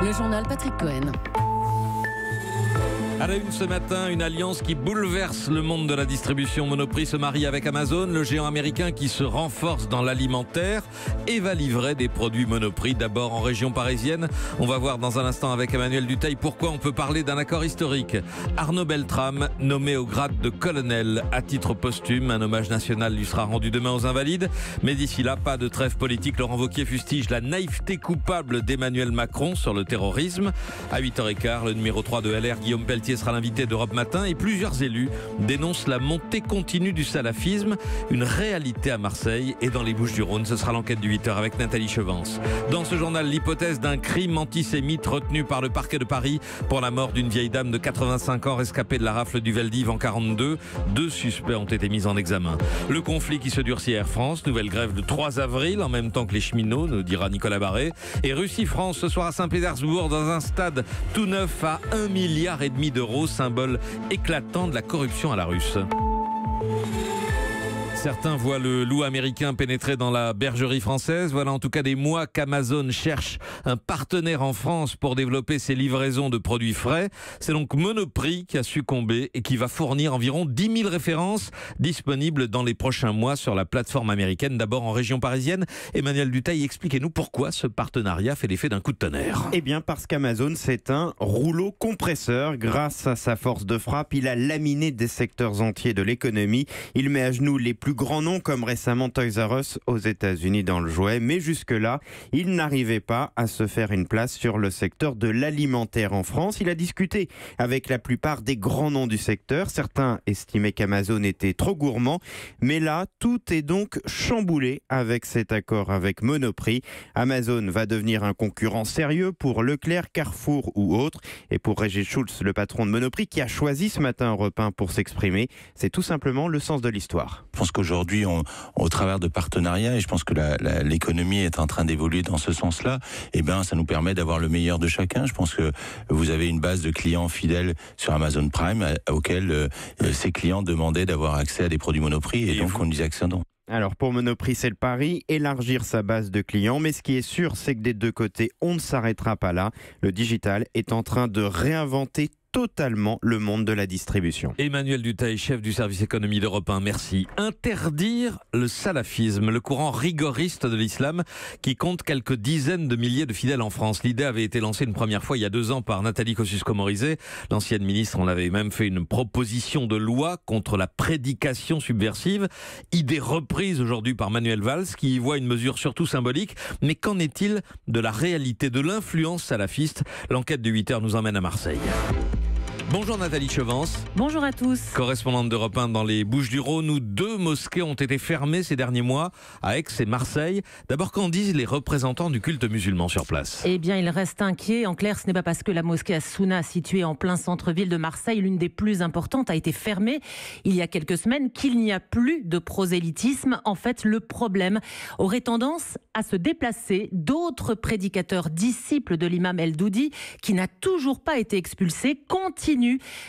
Le journal Patrick Cohen. À la une ce matin, une alliance qui bouleverse le monde de la distribution. Monoprix se marie avec Amazon, le géant américain qui se renforce dans l'alimentaire et va livrer des produits Monoprix. D'abord en région parisienne. On va voir dans un instant avec Emmanuel Dutheil pourquoi on peut parler d'un accord historique. Arnaud Beltrame, nommé au grade de colonel à titre posthume. Un hommage national lui sera rendu demain aux Invalides. Mais d'ici là, pas de trêve politique. Laurent Wauquiez fustige la naïveté coupable d'Emmanuel Macron sur le terrorisme. À 8h15, le numéro 3 de LR, Guillaume Pelletier, sera l'invité d'Europe Matin et plusieurs élus dénoncent la montée continue du salafisme, une réalité à Marseille et dans les Bouches-du-Rhône. Ce sera l'enquête du 8h avec Nathalie Chevance. Dans ce journal, l'hypothèse d'un crime antisémite retenu par le parquet de Paris pour la mort d'une vieille dame de 85 ans rescapée de la rafle du Veldiv en 42. 2 suspects ont été mis en examen. Le conflit qui se durcit à Air France, nouvelle grève le 3 avril en même temps que les cheminots, nous dira Nicolas Barré. Et Russie-France ce soir à Saint-Pétersbourg dans un stade tout neuf à 1,5 milliard d'euros, symbole éclatant de la corruption à la russe. Certains voient le loup américain pénétrer dans la bergerie française. Voilà en tout cas des mois qu'Amazon cherche un partenaire en France pour développer ses livraisons de produits frais. C'est donc Monoprix qui a succombé et qui va fournir environ 10 000 références disponibles dans les prochains mois sur la plateforme américaine. D'abord en région parisienne. Emmanuel Dutheil, expliquez-nous pourquoi ce partenariat fait l'effet d'un coup de tonnerre. Eh bien parce qu'Amazon c'est un rouleau compresseur. Grâce à sa force de frappe, il a laminé des secteurs entiers de l'économie. Il met à genoux les plus grands noms comme récemment Toys R Us aux États-Unis dans le jouet, mais jusque-là, il n'arrivait pas à se faire une place sur le secteur de l'alimentaire en France. Il a discuté avec la plupart des grands noms du secteur. Certains estimaient qu'Amazon était trop gourmand, mais là, tout est donc chamboulé avec cet accord avec Monoprix. Amazon va devenir un concurrent sérieux pour Leclerc, Carrefour ou autres. Et pour Régis Schultz, le patron de Monoprix, qui a choisi ce matin Europe 1 pour s'exprimer, c'est tout simplement le sens de l'histoire. Je pense qu'aujourd'hui, au travers de partenariats, et je pense que l'économie est en train d'évoluer dans ce sens-là, eh ben, ça nous permet d'avoir le meilleur de chacun. Je pense que vous avez une base de clients fidèles sur Amazon Prime auxquels ces clients demandaient d'avoir accès à des produits Monoprix et donc on y accède. Alors pour Monoprix, c'est le pari, élargir sa base de clients. Mais ce qui est sûr, c'est que des deux côtés, on ne s'arrêtera pas là. Le digital est en train de réinventer totalement le monde de la distribution. Emmanuel Dutheil, chef du service économie d'Europe 1, merci. Interdire le salafisme, le courant rigoriste de l'islam qui compte quelques dizaines de milliers de fidèles en France. L'idée avait été lancée une première fois il y a 2 ans par Nathalie Kosciusko-Morizet. L'ancienne ministre en avait même fait une proposition de loi contre la prédication subversive. Idée reprise aujourd'hui par Manuel Valls qui y voit une mesure surtout symbolique. Mais qu'en est-il de la réalité de l'influence salafiste? L'enquête de 8h nous emmène à Marseille. Bonjour Nathalie Chevance. Bonjour à tous. Correspondante d'Europe 1 dans les Bouches-du-Rhône où 2 mosquées ont été fermées ces derniers mois, à Aix et Marseille. D'abord, qu'en disent les représentants du culte musulman sur place? Eh bien, ils restent inquiets. En clair, ce n'est pas parce que la mosquée As-Souna, située en plein centre-ville de Marseille, l'une des plus importantes, a été fermée il y a quelques semaines qu'il n'y a plus de prosélytisme. En fait, le problème aurait tendance à se déplacer. D'autres prédicateurs disciples de l'imam El Doudi, qui n'a toujours pas été expulsé, continuent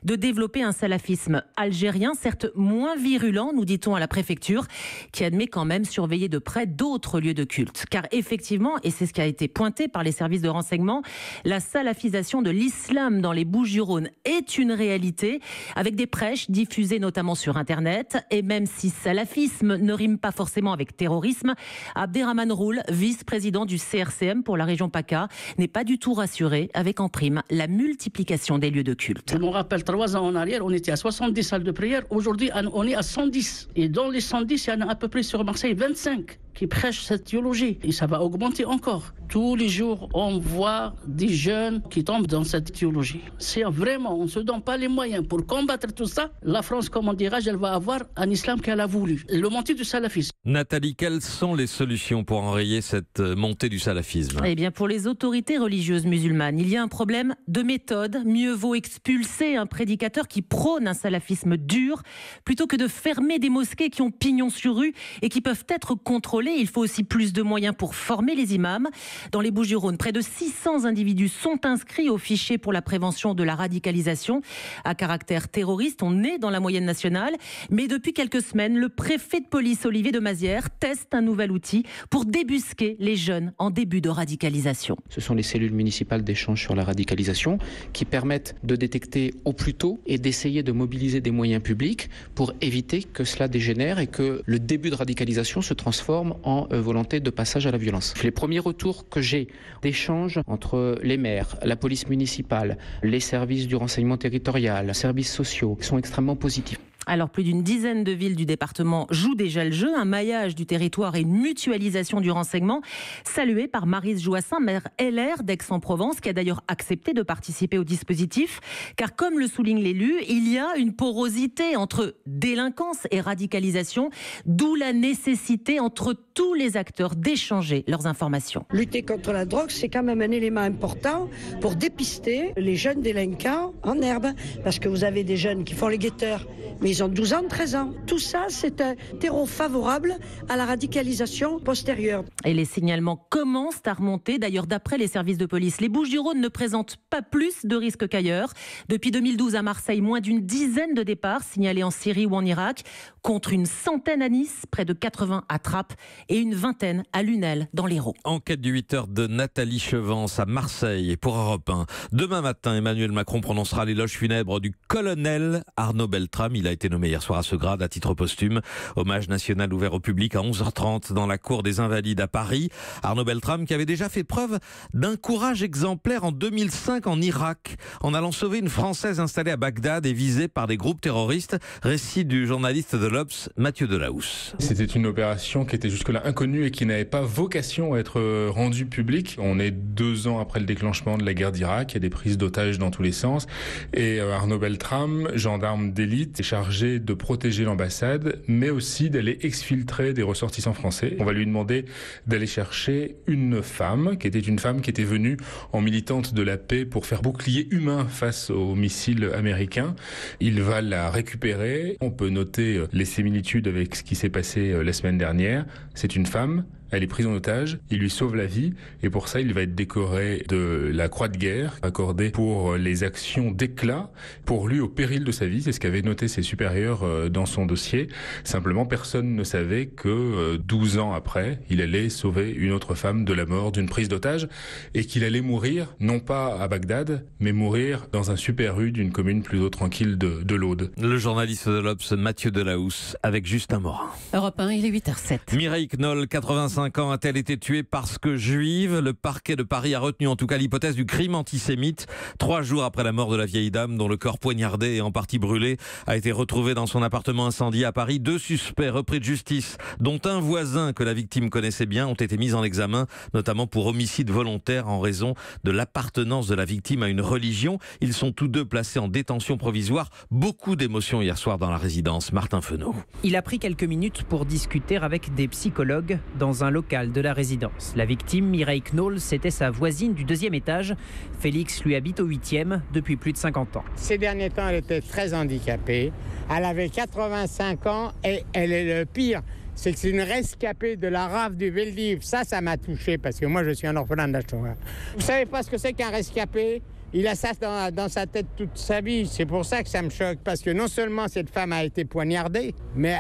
de développer un salafisme algérien, certes moins virulent, nous dit-on à la préfecture, qui admet quand même surveiller de près d'autres lieux de culte. Car effectivement, et c'est ce qui a été pointé par les services de renseignement, la salafisation de l'islam dans les Bouches-du-Rhône est une réalité, avec des prêches diffusées notamment sur Internet. Et même si salafisme ne rime pas forcément avec terrorisme, Abderrahmane Roul, vice-président du CRCM pour la région PACA, n'est pas du tout rassuré, avec en prime la multiplication des lieux de culte. Je me rappelle 3 ans en arrière, on était à 70 salles de prière. Aujourd'hui, on est à 110. Et dans les 110, il y en a à peu près sur Marseille 25 qui prêchent cette théologie. Et ça va augmenter encore. Tous les jours, on voit des jeunes qui tombent dans cette théologie. C'est vraiment, on ne se donne pas les moyens pour combattre tout ça. La France, comme on dira, elle va avoir un islam qu'elle a voulu. Le montée du salafisme. Nathalie, quelles sont les solutions pour enrayer cette montée du salafisme? Eh bien, pour les autorités religieuses musulmanes, il y a un problème de méthode. Mieux vaut expulser un prédicateur qui prône un salafisme dur plutôt que de fermer des mosquées qui ont pignon sur rue et qui peuvent être contrôlées contrôler. Il faut aussi plus de moyens pour former les imams. Dans les Bouches-du-Rhône, près de 600 individus sont inscrits au fichier pour la prévention de la radicalisation à caractère terroriste. On est dans la moyenne nationale. Mais depuis quelques semaines, le préfet de police Olivier de Mazières teste un nouvel outil pour débusquer les jeunes en début de radicalisation. Ce sont les cellules municipales d'échange sur la radicalisation qui permettent de détecter au plus tôt et d'essayer de mobiliser des moyens publics pour éviter que cela dégénère et que le début de radicalisation se transforme en volonté de passage à la violence. Les premiers retours que j'ai d'échanges entre les maires, la police municipale, les services du renseignement territorial, les services sociaux sont extrêmement positifs. Alors, plus d'une dizaine de villes du département jouent déjà le jeu, un maillage du territoire et une mutualisation du renseignement, salué par Maryse Joassin, maire LR d'Aix-en-Provence, qui a d'ailleurs accepté de participer au dispositif. Car comme le souligne l'élu, il y a une porosité entre délinquance et radicalisation, d'où la nécessité entre tous les acteurs d'échanger leurs informations. Lutter contre la drogue, c'est quand même un élément important pour dépister les jeunes délinquants en herbe. Parce que vous avez des jeunes qui font les guetteurs, mais ils ont 12 ans, 13 ans. Tout ça, c'est un terreau favorable à la radicalisation postérieure. Et les signalements commencent à remonter. D'ailleurs, d'après les services de police, les Bouches-du-Rhône ne présentent pas plus de risques qu'ailleurs. Depuis 2012 à Marseille, moins d'une dizaine de départs signalés en Syrie ou en Irak, contre une centaine à Nice, près de 80 à Trappes et une vingtaine à Lunel dans l'Hérault. Enquête du 8h de Nathalie Chevance à Marseille et pour Europe 1. Demain matin, Emmanuel Macron prononcera l'éloge funèbre du colonel Arnaud Beltrame. Il a été nommé hier soir à ce grade à titre posthume. Hommage national ouvert au public à 11h30 dans la cour des Invalides à Paris. Arnaud Beltrame qui avait déjà fait preuve d'un courage exemplaire en 2005 en Irak, en allant sauver une Française installée à Bagdad et visée par des groupes terroristes. Récit du journaliste de l'Obs, Mathieu Delahousse. C'était une opération qui était jusque-là inconnue et qui n'avait pas vocation à être rendue publique. On est 2 ans après le déclenchement de la guerre d'Irak, il y a des prises d'otages dans tous les sens. Et Arnaud Beltrame, gendarme d'élite, est chargé de protéger l'ambassade, mais aussi d'aller exfiltrer des ressortissants français. On va lui demander d'aller chercher une femme, qui était venue en militante de la paix pour faire bouclier humain face aux missiles américains. Il va la récupérer. On peut noter les similitudes avec ce qui s'est passé la semaine dernière. C'est une femme. Elle est prise en otage, il lui sauve la vie et pour ça il va être décoré de la Croix de guerre accordée pour les actions d'éclat pour lui au péril de sa vie. C'est ce qu'avaient noté ses supérieurs dans son dossier. Simplement personne ne savait que 12 ans après il allait sauver une autre femme de la mort d'une prise d'otage et qu'il allait mourir non pas à Bagdad mais mourir dans un super U d'une commune plutôt tranquille de l'Aude. Le journaliste de l'Obs Mathieu Delahousse avec Justin Morin. Europe 1, il est 8h07. Mireille Knoll, 85 ans, a-t-elle été tuée parce que juive? Le parquet de Paris a retenu en tout cas l'hypothèse du crime antisémite 3 jours après la mort de la vieille dame dont le corps poignardé et en partie brûlé a été retrouvé dans son appartement incendié à Paris. 2 suspects repris de justice, dont un voisin que la victime connaissait bien, ont été mis en examen, notamment pour homicide volontaire en raison de l'appartenance de la victime à une religion. Ils sont tous 2 placés en détention provisoire. Beaucoup d'émotions hier soir dans la résidence. Martin Fenot. Il a pris quelques minutes pour discuter avec des psychologues dans un local de la résidence. La victime, Mireille Knoll, c'était sa voisine du 2e étage. Félix lui habite au 8e depuis plus de 50 ans. Ces derniers temps, elle était très handicapée. Elle avait 85 ans et elle est le pire. C'est que c'est une rescapée de la rave du Veldiv. Ça m'a touché parce que moi, je suis un orphelin de la Shoah. Vous savez pas ce que c'est qu'un rescapé ? Il a ça dans sa tête toute sa vie. C'est pour ça que ça me choque. Parce que non seulement cette femme a été poignardée, mais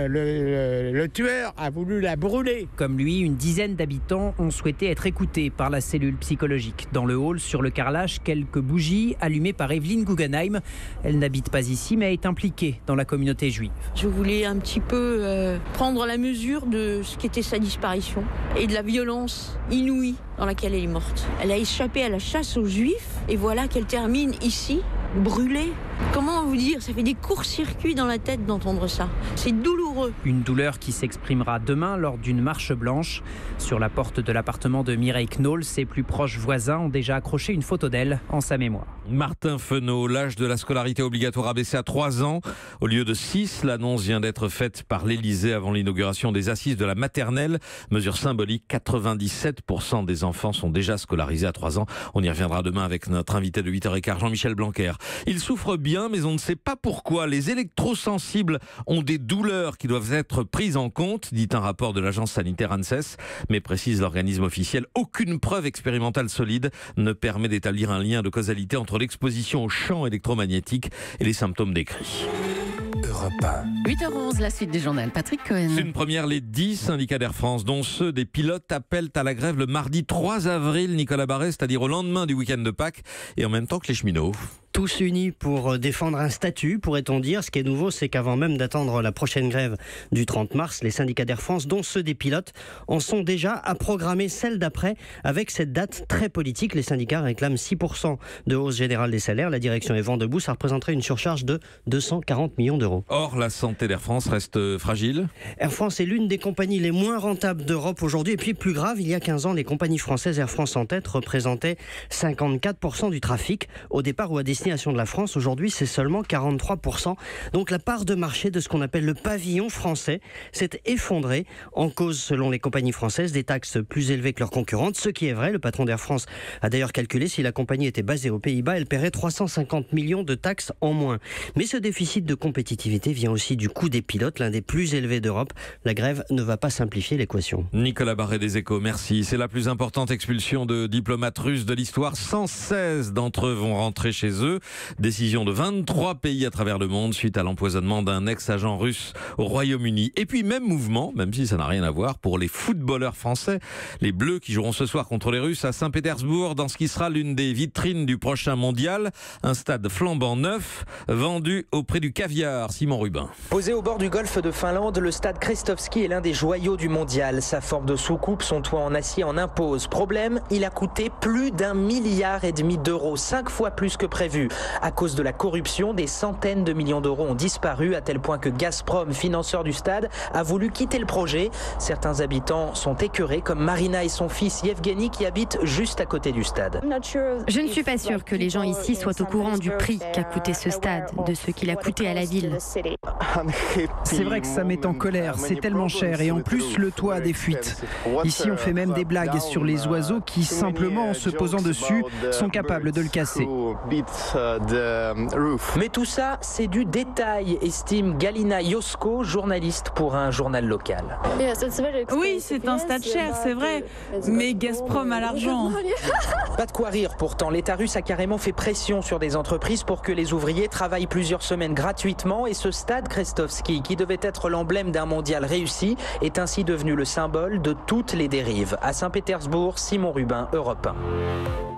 le tueur a voulu la brûler. Comme lui, une dizaine d'habitants ont souhaité être écoutés par la cellule psychologique. Dans le hall, sur le carrelage, quelques bougies allumées par Evelyne Guggenheim. Elle n'habite pas ici, mais est impliquée dans la communauté juive. Je voulais un petit peu prendre la mesure de ce qu'était sa disparition et de la violence inouïe dans laquelle elle est morte. Elle a échappé à la chasse aux Juifs et voilà qu'elle termine ici, brûlée. Comment vous dire, ça fait des courts-circuits dans la tête d'entendre ça. C'est douloureux. Une douleur qui s'exprimera demain lors d'une marche blanche. Sur la porte de l'appartement de Mireille Knoll, ses plus proches voisins ont déjà accroché une photo d'elle en sa mémoire. Martin Fenot, l'âge de la scolarité obligatoire abaissé à 3 ans au lieu de 6. L'annonce vient d'être faite par l'Élysée avant l'inauguration des assises de la maternelle. Mesure symbolique, 97% des enfants sont déjà scolarisés à 3 ans. On y reviendra demain avec notre invité de 8h15, Jean-Michel Blanquer. Il souffre bien bien, mais on ne sait pas pourquoi. Les électrosensibles ont des douleurs qui doivent être prises en compte, dit un rapport de l'agence sanitaire ANSES. Mais précise l'organisme officiel, aucune preuve expérimentale solide ne permet d'établir un lien de causalité entre l'exposition aux champs électromagnétiques et les symptômes décrits. 8h11, la suite du journal. Patrick Cohen. C'est une première, les 10 syndicats d'Air France, dont ceux des pilotes, appellent à la grève le mardi 3 avril, Nicolas Barret, c'est-à-dire au lendemain du week-end de Pâques, et en même temps que les cheminots. Tous unis pour défendre un statut, pourrait-on dire. Ce qui est nouveau, c'est qu'avant même d'attendre la prochaine grève du 30 mars, les syndicats d'Air France, dont ceux des pilotes, en sont déjà à programmer celle d'après avec cette date très politique. Les syndicats réclament 6% de hausse générale des salaires. La direction est vent debout. Ça représenterait une surcharge de 240 millions d'euros. Or, la santé d'Air France reste fragile. Air France est l'une des compagnies les moins rentables d'Europe aujourd'hui. Et puis, plus grave, il y a 15 ans, les compagnies françaises, Air France en tête, représentaient 54% du trafic au départ ou à destination de la France. Aujourd'hui, c'est seulement 43%. Donc la part de marché de ce qu'on appelle le pavillon français s'est effondrée, en cause, selon les compagnies françaises, des taxes plus élevées que leurs concurrentes. Ce qui est vrai, le patron d'Air France a d'ailleurs calculé, si la compagnie était basée aux Pays-Bas, elle paierait 350 millions de taxes en moins. Mais ce déficit de compétitivité vient aussi du coût des pilotes, l'un des plus élevés d'Europe. La grève ne va pas simplifier l'équation. Nicolas Barret des Échos, merci. C'est la plus importante expulsion de diplomates russes de l'histoire. 116 d'entre eux vont rentrer chez eux. Décision de 23 pays à travers le monde suite à l'empoisonnement d'un ex-agent russe au Royaume-Uni. Et puis même mouvement, même si ça n'a rien à voir, pour les footballeurs français. Les Bleus qui joueront ce soir contre les Russes à Saint-Pétersbourg dans ce qui sera l'une des vitrines du prochain mondial. Un stade flambant neuf, vendu au prix du caviar. Simon Rubin. Posé au bord du golfe de Finlande, le stade Krestovski est l'un des joyaux du mondial. Sa forme de soucoupe, son toit en acier en impose. Problème, il a coûté plus d'1,5 milliard d'euros, 5 fois plus que prévu. À cause de la corruption, des centaines de millions d'euros ont disparu, à tel point que Gazprom, financeur du stade, a voulu quitter le projet. Certains habitants sont écœurés, comme Marina et son fils Yevgeny qui habitent juste à côté du stade. Je ne suis pas sûre que les gens ici soient au courant du prix qu'a coûté ce stade, de ce qu'il a coûté à la ville. C'est vrai que ça met en colère, c'est tellement cher et en plus le toit a des fuites. Ici on fait même des blagues sur les oiseaux qui, simplement en se posant dessus, sont capables de le casser. Mais tout ça, c'est du détail, estime Galina Josko, journaliste pour un journal local. Oui, c'est un stade cher, c'est vrai, mais Gazprom a l'argent. Pas de quoi rire pourtant, l'État russe a carrément fait pression sur des entreprises pour que les ouvriers travaillent plusieurs semaines gratuitement et ce stade Krestovski, qui devait être l'emblème d'un mondial réussi, est ainsi devenu le symbole de toutes les dérives. À Saint-Pétersbourg, Simon Rubin, Europe 1.